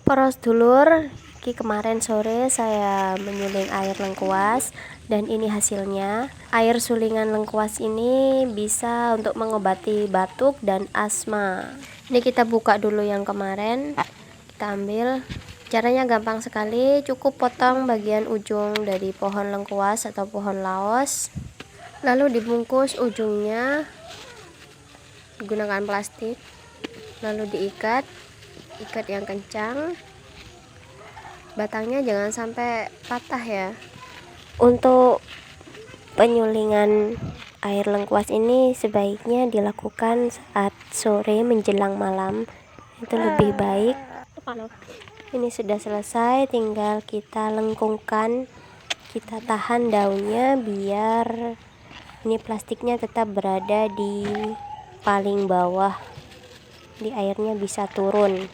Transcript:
Para sedulur, kemarin sore saya menyuling air lengkuas dan ini hasilnya. Air sulingan lengkuas ini bisa untuk mengobati batuk dan asma. Ini kita buka dulu yang kemarin. Kita ambil. Caranya gampang sekali, cukup potong bagian ujung dari pohon lengkuas atau pohon laos. Lalu dibungkus ujungnya menggunakan plastik. Lalu diikat yang kencang. Batangnya jangan sampai patah ya. Untuk penyulingan air lengkuas ini sebaiknya dilakukan saat sore menjelang malam, itu lebih baik. Ini sudah selesai, tinggal kita lengkungkan, kita tahan daunnya biar ini plastiknya tetap berada di paling bawah, di airnya bisa turun.